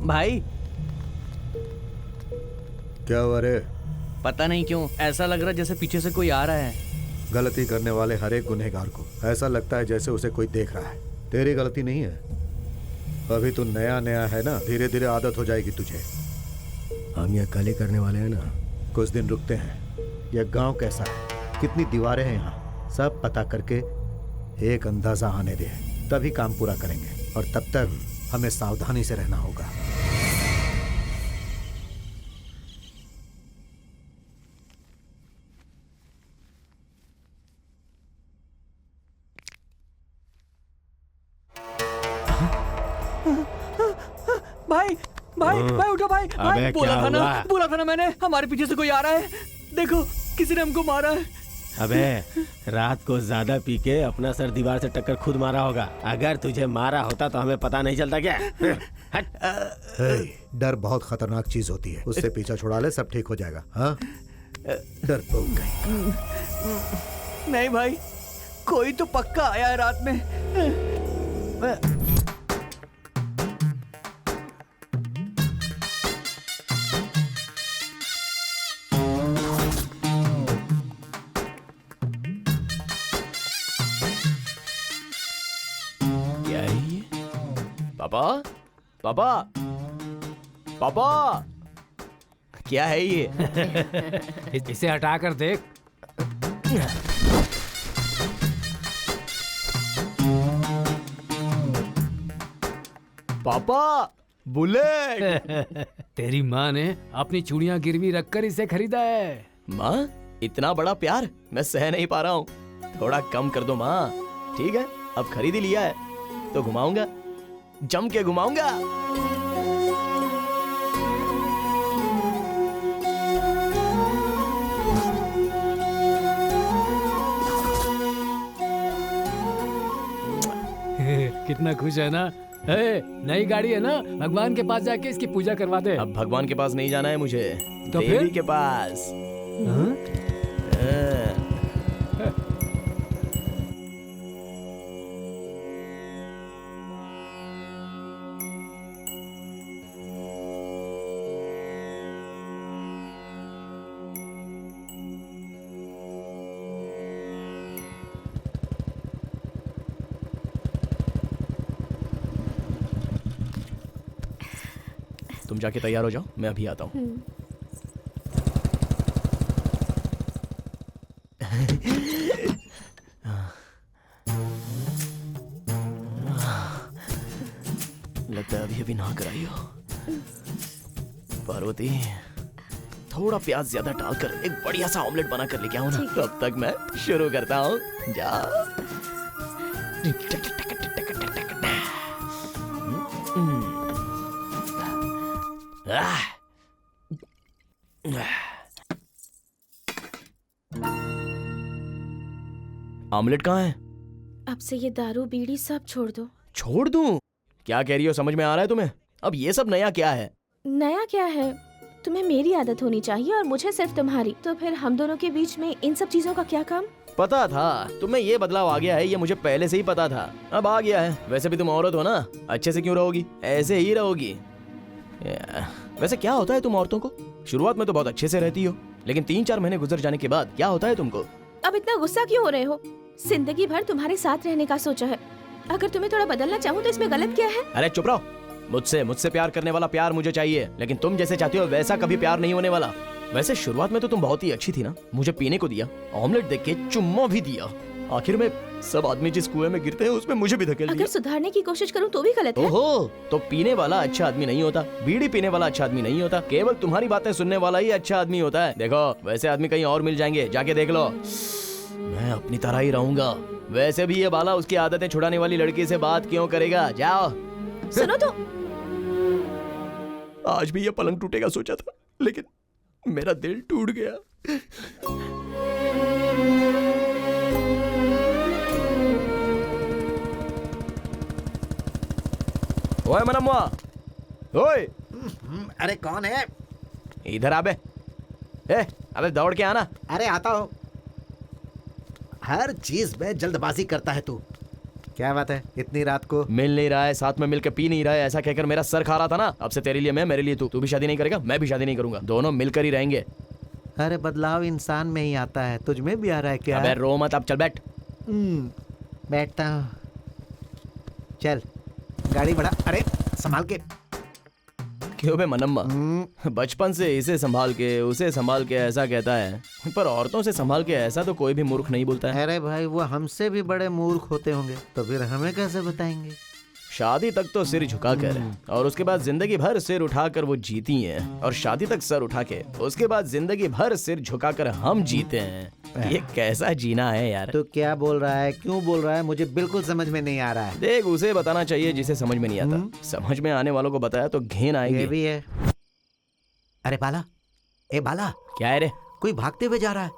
भाई क्या हुआ रे? पता नहीं क्यों ऐसा लग रहा है जैसे पीछे से कोई आ रहा है। गलती करने वाले हर एक गुनहगार को ऐसा लगता है जैसे उसे कोई देख रहा है। तेरी गलती नहीं है, अभी तू नया नया है ना, धीरे धीरे आदत हो जाएगी तुझे। हम यह कल ही करने वाले हैं ना, कुछ दिन रुकते हैं। यह गांव कैसा है, कितनी दीवारें हैं यहाँ, सब पता करके एक अंदाजा आने दे, तभी काम पूरा करेंगे। और तब तक हमें सावधानी से रहना होगा। भाई भाई भाई उठो भाई। भाई बोला था ना मैंने, हमारे पीछे से कोई आ रहा है। देखो किसी ने हमको मारा है। अबे रात को ज्यादा पी के अपना सर दीवार से टक्कर खुद मारा होगा। अगर तुझे मारा होता तो हमें पता नहीं चलता क्या? डर बहुत खतरनाक चीज होती है, उससे पीछा छुड़ा ले, सब ठीक हो जाएगा। हाँ डरपोक नहीं भाई, कोई तो पक्का आया है रात में। पापा पापा पापा, क्या है ये? इसे हटाकर देख। पापा बुलेट। तेरी माँ ने अपनी चूड़ियां गिरवी रखकर इसे खरीदा है। माँ इतना बड़ा प्यार मैं सह नहीं पा रहा हूँ, थोड़ा कम कर दो माँ। ठीक है अब खरीद ही लिया है तो घुमाऊंगा, जम के घुमाऊंगा। कितना खुश है ना? नई गाड़ी है ना, भगवान के पास जाके इसकी पूजा करवा दे। अब भगवान के पास नहीं जाना है मुझे, तो देवी फिर? के पास। तुम जाके तैयार हो जाओ, मैं अभी आता हूँ। लगता है अभी अभी नहा कर आई हो। पार्वती थोड़ा प्याज ज्यादा डालकर एक बढ़िया सा ऑमलेट बना कर लेके आओ ना, तब तक मैं शुरू करता हूँ। जा ऑमलेट कहाँ है? अब से ये दारू बीड़ी सब छोड़ दो। छोड़ दूं? क्या कह रही हो, समझ में आ रहा है तुम्हें? अब ये सब नया क्या है? नया क्या है? तुम्हें मेरी आदत होनी चाहिए और मुझे सिर्फ तुम्हारी। तो फिर हम दोनों के बीच में इन सब चीजों का क्या काम? पता था तुम्हें ये बदलाव आ गया है, ये मुझे पहले से ही पता था, अब आ गया है। वैसे भी तुम औरत हो ना, अच्छे से क्यों रहोगी? ऐसे ही रहोगी। वैसे क्या होता है तुम औरतों को? शुरुआत में तो बहुत अच्छे से रहती हो, लेकिन 3-4 महीने गुजर जाने के बाद क्या होता है तुमको? अब इतना गुस्सा क्यों हो रहे हो? जिंदगी भर तुम्हारे साथ रहने का सोचा है, अगर तुम्हें थोड़ा बदलना चाहूँ तो इसमें गलत क्या है? अरे चुप रहो। मुझसे प्यार करने वाला प्यार मुझे चाहिए, लेकिन तुम जैसे चाहती हो वैसा कभी प्यार नहीं होने वाला। वैसे शुरुआत में तो तुम बहुत ही अच्छी थी ना, मुझे पीने को दिया, ऑमलेट देख के चुम्मा भी दिया, आखिर में सब आदमी जिस कुएं में गिरते हैं उसमें मुझे भी धकेल दिया। अगर सुधारने की कोशिश करूँ तो भी गलत है। ओहो, तो पीने वाला अच्छा आदमी नहीं होता, बीड़ी पीने वाला अच्छा आदमी नहीं होता, केवल तुम्हारी बातें सुनने वाला ही अच्छा आदमी होता है। देखो वैसे आदमी कहीं और मिल जाएंगे, जाके देख लो। मैं अपनी तरह ही रहूंगा। वैसे भी ये बाला उसकी आदतें छुड़ाने वाली लड़की से बात क्यों करेगा? जाओ। सुनो तो, आज भी ये पलंग टूटेगा सोचा था, लेकिन मेरा दिल टूट गया। ओए मनमुआ, ओए। अरे कौन है? इधर आबे। अबे दौड़ के आना। अरे आता हूँ। हर चीज में जल्दबाजी करता है तू। क्या बात है इतनी रात को? मिल नहीं रहा है, साथ में मिलकर पी नहीं रहा है, ऐसा कहकर मेरा सर खा रहा था ना। अब से तेरे लिए मैं, मेरे लिए तू भी शादी नहीं करेगा, मैं भी शादी नहीं करूंगा, दोनों मिलकर ही रहेंगे। अरे बदलाव इंसान में ही आता है, तुझ में भी आ रहा है क्या? अबे रो मत, अब चल बैठ। बैठता हूँ। चल गाड़ी बढ़ा। अरे संभाल के। क्यों बे मनम्मा, बचपन से इसे संभाल के उसे संभाल के ऐसा कहता है, पर औरतों से संभाल के ऐसा तो कोई भी मूर्ख नहीं बोलता है। अरे भाई वो हमसे भी बड़े मूर्ख होते होंगे, तो फिर हमें कैसे बताएंगे? शादी तक तो सिर झुका कर और उसके बाद जिंदगी भर सिर उठाकर वो जीती हैं, और शादी तक सर उठा के उसके बाद जिंदगी भर सिर झुकाकर हम जीते हैं। ये कैसा जीना है यार? तो क्या बोल रहा है, क्यों बोल रहा है, मुझे बिल्कुल समझ में नहीं आ रहा है। देख, उसे बताना चाहिए जिसे समझ में नहीं आता। समझ में आने वालों को बताया तो घिन ये आएगी। भी है। अरे बाला, ए बाला, क्या है रे? कोई भागते हुए जा रहा है।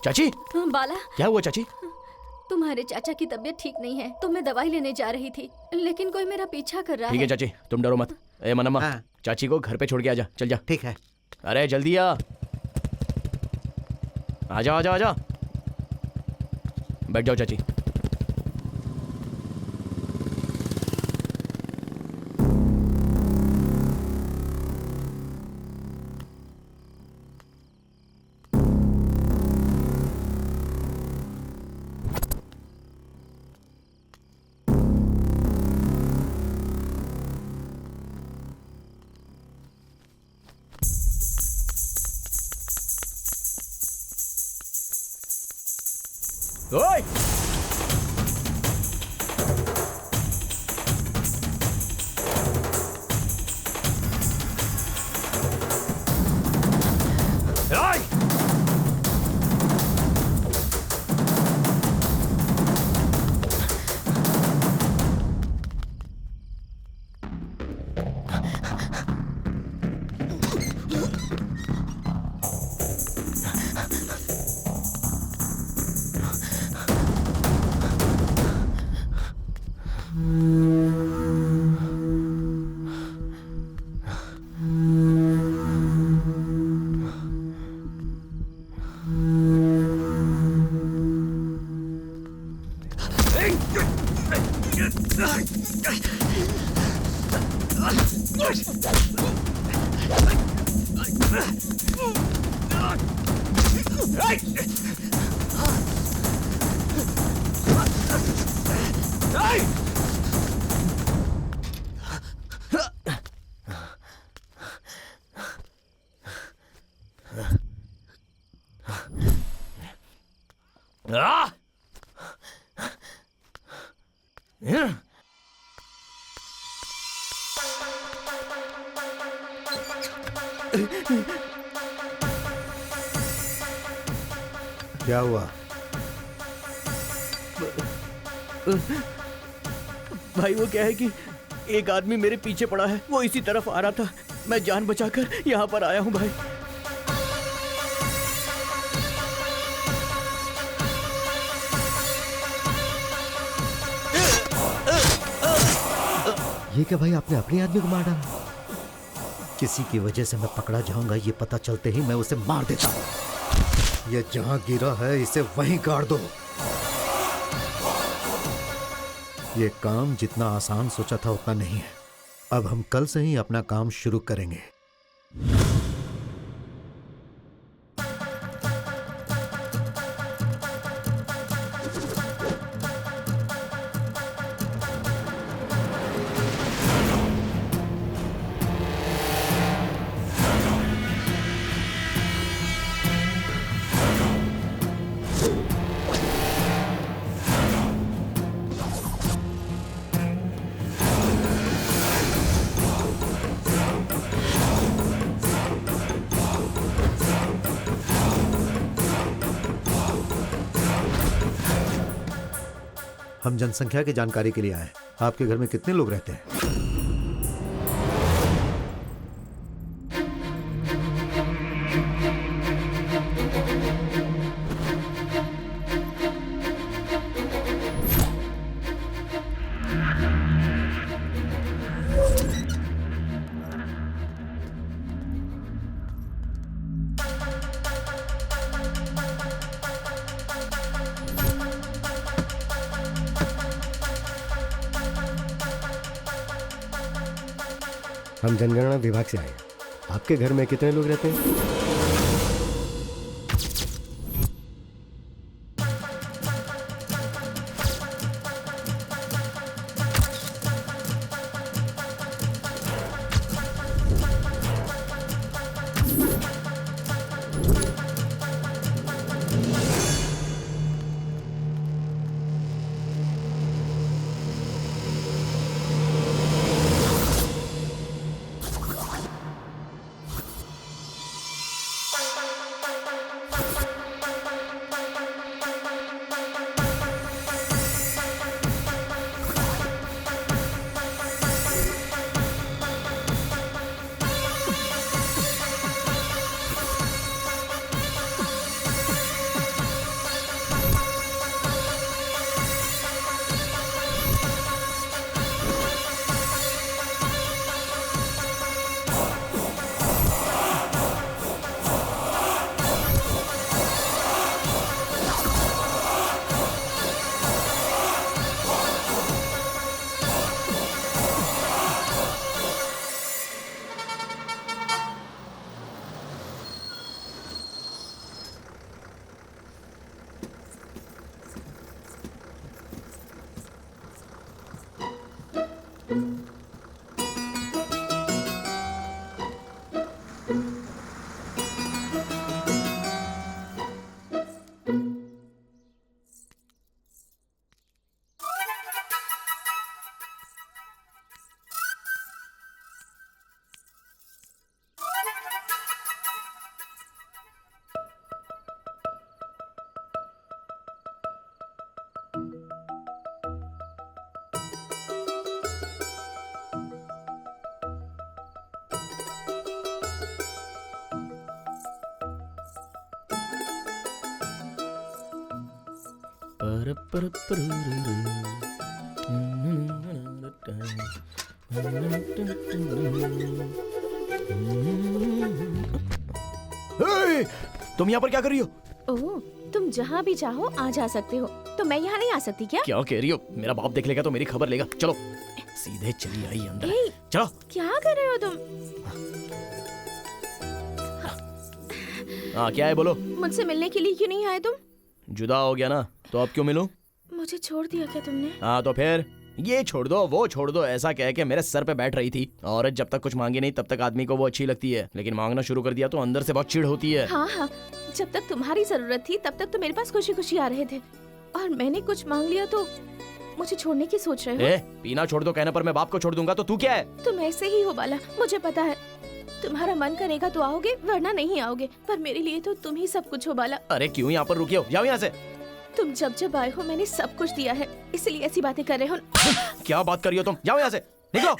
चाची, बाला, क्या हुआ चाची? तुम्हारे चाचा की तबीयत ठीक नहीं है, तो मैं दवाई लेने जा रही थी, लेकिन कोई मेरा पीछा कर रहा ठीक है चाची, तुम डरो मत। ए मनम्मा, हाँ। चाची को घर पे छोड़ के आजा, चल जा। ठीक है। अरे जल्दी आ, आजा आजा आजा। बैठ जाओ चाची। ओए! ओए! क्या हुआ? भाई वो क्या है कि एक आदमी मेरे पीछे पड़ा है, वो इसी तरफ आ रहा था, मैं जान बचाकर यहाँ पर आया हूँ भाई। ये क्या भाई, आपने अपने आदमी को मार डाला? किसी की वजह से मैं पकड़ा जाऊंगा, ये पता चलते ही मैं उसे मार देता हूँ। ये जहां गिरा है इसे वहीं गाड़ दो। ये काम जितना आसान सोचा था उतना नहीं है। अब हम कल से ही अपना काम शुरू करेंगे। हम जनसंख्या की जानकारी के लिए आए। आपके घर में कितने लोग रहते हैं? हम जनगणना विभाग से आए हैं। आपके घर में कितने लोग रहते हैं? तुम यहाँ पर क्या कर रही हो? ओह, तुम जहाँ भी चाहो आ जा सकते हो, तो मैं यहाँ नहीं आ सकती क्या? क्या कह रही हो? मेरा बाप देख लेगा तो मेरी खबर लेगा। चलो सीधे चली आई अंदर। ए, चलो। क्या कर रहे हो तुम? हाँ क्या है बोलो? मुझसे मिलने के लिए क्यों नहीं आए तुम? जुदा हो गया ना, तो अब क्यों मिलूं? मुझे छोड़ दिया क्या तुमने? हाँ तो फिर ये छोड़ दो वो छोड़ दो ऐसा कह के मेरे सर पे बैठ रही थी। औरत जब तक कुछ मांगे नहीं तब तक आदमी को वो अच्छी लगती है, लेकिन मांगना शुरू कर दिया तो अंदर से बहुत चिढ़ होती है। हाँ हाँ, जब तक तुम्हारी जरूरत थी तब तक तो मेरे पास खुशी खुशी आ रहे थे, और मैंने कुछ मांग लिया तो मुझे छोड़ने की सोच रहे हो? पीना छोड़ दो कहने पर मैं बाप को छोड़ दूंगा तो तू क्या है? तुम ऐसे ही हो बाला, मुझे पता है। तुम्हारा मन करेगा तो आओगे, वरना नहीं आओगे, पर मेरे लिए तो तुम ही सब कुछ हो बाला। अरे क्यों यहाँ पर रुके हो? जाओ यहाँ से। तुम जब जब आए हो मैंने सब कुछ दिया है, इसलिए ऐसी बातें कर रहे हो। क्या बात कर रही हो तुम? जाओ यहाँ से, निकलो।